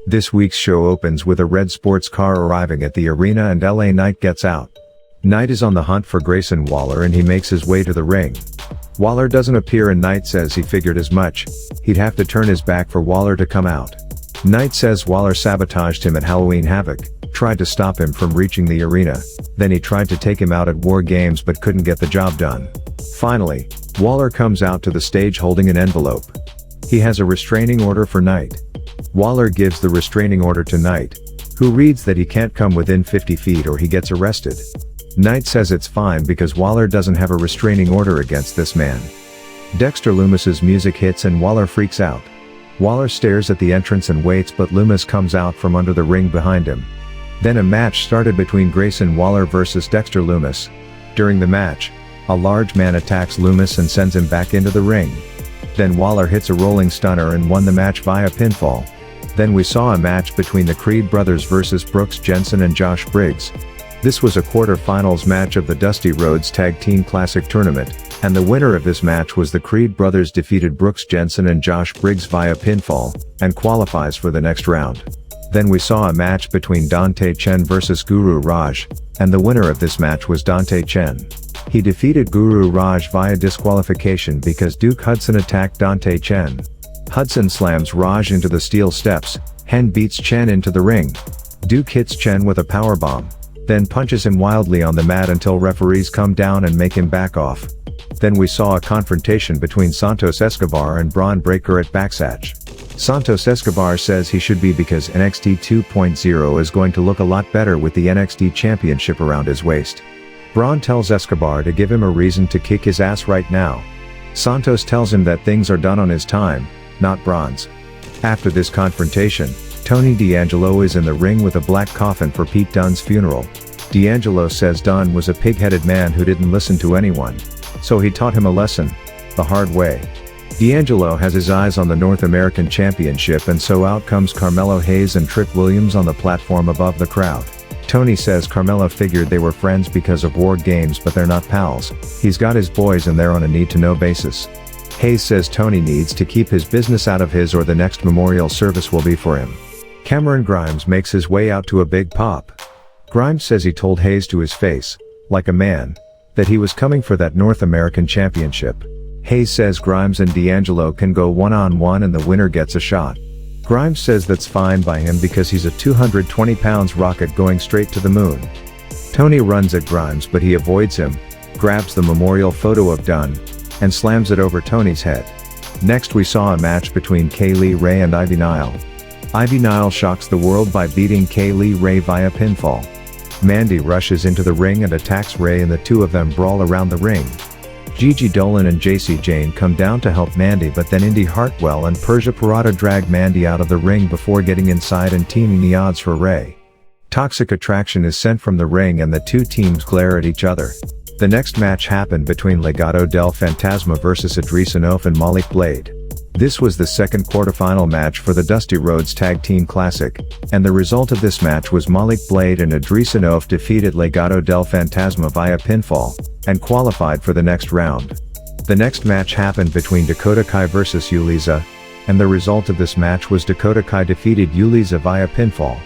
This week's show opens with a red sports car arriving at the arena and LA Knight gets out. Knight is on the hunt for Grayson Waller and he makes his way to the ring. Waller doesn't appear and Knight says he figured as much, he'd have to turn his back for Waller to come out. Knight says Waller sabotaged him at Halloween Havoc, tried to stop him from reaching the arena, then he tried to take him out at War Games but couldn't get the job done. Finally, Waller comes out to the stage holding an envelope. He has a restraining order for Knight. Waller gives the restraining order to Knight, who reads that he can't come within 50 feet or he gets arrested. Knight says it's fine because Waller doesn't have a restraining order against this man. Dexter Lumis's music hits and Waller freaks out. Waller stares at the entrance and waits but Loomis comes out from under the ring behind him. Then a match started between Grayson Waller versus Dexter Lumis. During the match, a large man attacks Loomis and sends him back into the ring. Then Waller hits a rolling stunner and won the match via pinfall. Then we saw a match between the Creed brothers versus Brooks Jensen and Josh Briggs. This was a quarter-finals match of the Dusty Rhodes Tag Team Classic Tournament, and the winner of this match was the Creed brothers defeated Brooks Jensen and Josh Briggs via pinfall, and qualifies for the next round. Then we saw a match between Dante Chen versus Guru Raj, and the winner of this match was Dante Chen. He defeated Guru Raj via disqualification because Duke Hudson attacked Dante Chen. Hudson slams Raj into the steel steps, Hen beats Chen into the ring. Duke hits Chen with a powerbomb, then punches him wildly on the mat until referees come down and make him back off. Then we saw a confrontation between Santos Escobar and Braun Breaker at Backstage. Santos Escobar says he should be because NXT 2.0 is going to look a lot better with the NXT Championship around his waist. Braun tells Escobar to give him a reason to kick his ass right now. Santos tells him that things are done on his time, not Braun's. After this confrontation, Tony D'Angelo is in the ring with a black coffin for Pete Dunne's funeral. D'Angelo says Dunne was a pig-headed man who didn't listen to anyone. So he taught him a lesson, the hard way. D'Angelo has his eyes on the North American Championship and so out comes Carmelo Hayes and Trick Williams on the platform above the crowd. Tony says Carmelo figured they were friends because of War Games but they're not pals, he's got his boys and they're on a need-to-know basis. Hayes says Tony needs to keep his business out of his or the next memorial service will be for him. Cameron Grimes makes his way out to a big pop. Grimes says he told Hayes to his face, like a man, that he was coming for that North American Championship. Hayes says Grimes and D'Angelo can go one-on-one and the winner gets a shot. Grimes says that's fine by him because he's a 220 pounds rocket going straight to the moon. Tony runs at Grimes but he avoids him, grabs the memorial photo of Dunne, and slams it over Tony's head. Next we saw a match between Kaylee Ray and Ivy Nile. Ivy Nile shocks the world by beating Kaylee Ray via pinfall. Mandy rushes into the ring and attacks Ray and the two of them brawl around the ring. Gigi Dolan and JC Jane come down to help Mandy but then Indy Hartwell and Persia Pirotta drag Mandy out of the ring before getting inside and teaming the odds for Ray. Toxic Attraction is sent from the ring and the two teams glare at each other. The next match happened between Legado del Fantasma versus Idris Enof and Malik Blade. This was the second quarterfinal match for the Dusty Rhodes Tag Team Classic, and the result of this match was Malik Blade and Idris Enof defeated Legado del Fantasma via pinfall, and qualified for the next round. The next match happened between Dakota Kai versus Yuliza, and the result of this match was Dakota Kai defeated Yuliza via pinfall.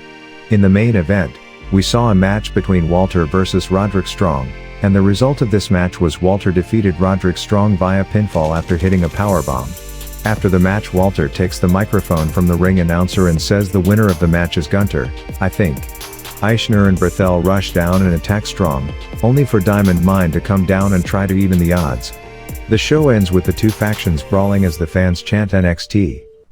In the main event, we saw a match between Walter versus Roderick Strong, and the result of this match was Walter defeated Roderick Strong via pinfall after hitting a powerbomb. After the match Walter takes the microphone from the ring announcer and says the winner of the match is Gunter, I think. Eichner and Berthel rush down and attack Strong, only for Diamond Mine to come down and try to even the odds. The show ends with the two factions brawling as the fans chant NXT.